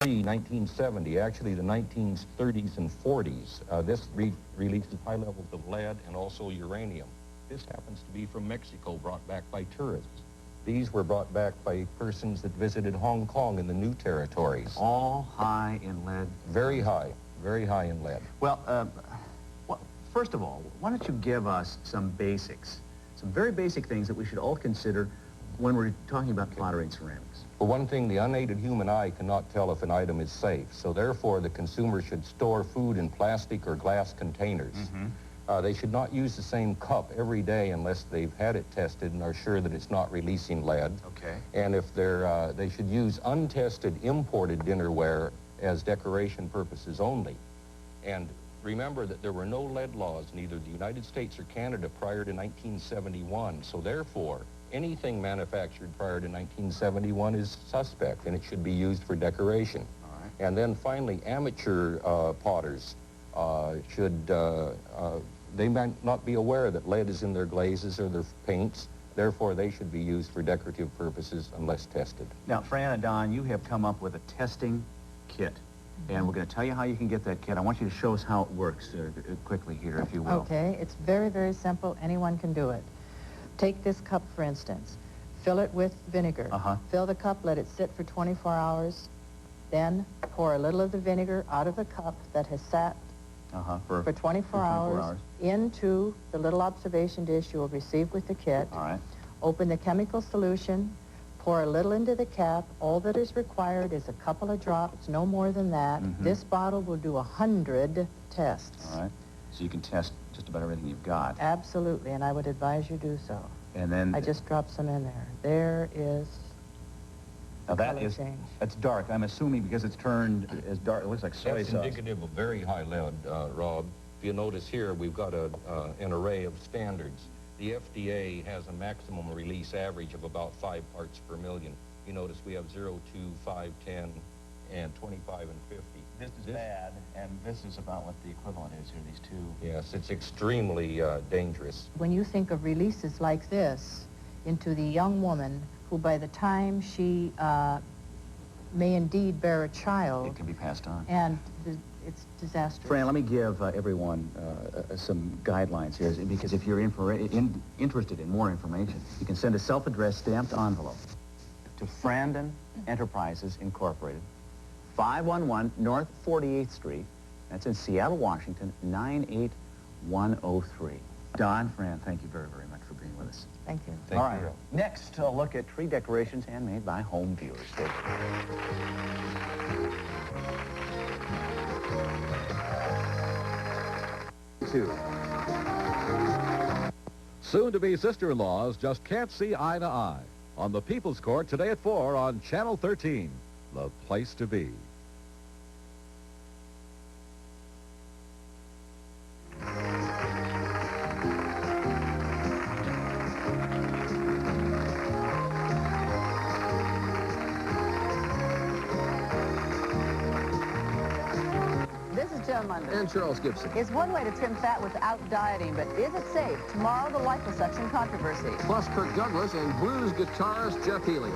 1970, actually the 1930s and 40s. This releases high levels of lead and also uranium. This happens to be from Mexico, brought back by tourists. These were brought back by persons that visited Hong Kong in the new territories. All high in lead? Very high in lead. Well, first of all, why don't you give us some basics, some very basic things that we should all consider when we're talking about pottery and ceramics. For one thing, the unaided human eye cannot tell if an item is safe, so therefore the consumer should store food in plastic or glass containers. They should not use the same cup every day unless they've had it tested and are sure that it's not releasing lead. Okay. And if they should use untested imported dinnerware as decoration purposes only. And remember that there were no lead laws in either the United States or Canada prior to 1971, so therefore anything manufactured prior to 1971 is suspect, and it should be used for decoration. All right. And then finally, amateur potters they might not be aware that lead is in their glazes or their paints. Therefore, they should be used for decorative purposes unless tested. Now, Fran and Don, you have come up with a testing kit, and we're going to tell you how you can get that kit. I want you to show us how it works quickly here, if you will. Okay, it's very, very simple. Anyone can do it. Take this cup, for instance. Fill it with vinegar. Fill the cup, let it sit for 24 hours. Then pour a little of the vinegar out of the cup that has sat for 24 hours into the little observation dish you will receive with the kit. All right. Open the chemical solution, pour a little into the cap. All that is required is a couple of drops, no more than that. This bottle will do 100 tests. All right. So you can test just about everything you've got. Absolutely, and I would advise you do so. And then... I just dropped some in there. There is... Now that's dark. I'm assuming because it's turned as dark, it looks like soy That's sauce. indicative of very high lead, Rob. If you notice here, we've got an array of standards. The FDA has a maximum release average of about 5 parts per million. You notice we have 0, 2, 5, 10, and 25 and 50. This is bad, and this is about what the equivalent is here, these two. Yes, it's extremely dangerous. When you think of releases like this into the young woman who by the time she may indeed bear a child... It can be passed on. And it's disastrous. Fran, let me give everyone some guidelines here, because if you're interested in more information, you can send a self-addressed stamped envelope to Frandon Enterprises Incorporated, 511 North 48th Street. That's in Seattle, Washington, 98103. Don, Fran, thank you very, very much for being with us. Thank you. Thank All you. right. Next, a look at tree decorations handmade by home viewers. Stay tuned. Soon-to-be sister-in-laws just can't see eye to eye. On the People's Court today at 4 on Channel 13, the place to be. And Charles Gibson. It's one way to trim fat without dieting, but is it safe? Tomorrow, the liposuction controversy. Plus Kirk Douglas and blues guitarist Jeff Healey.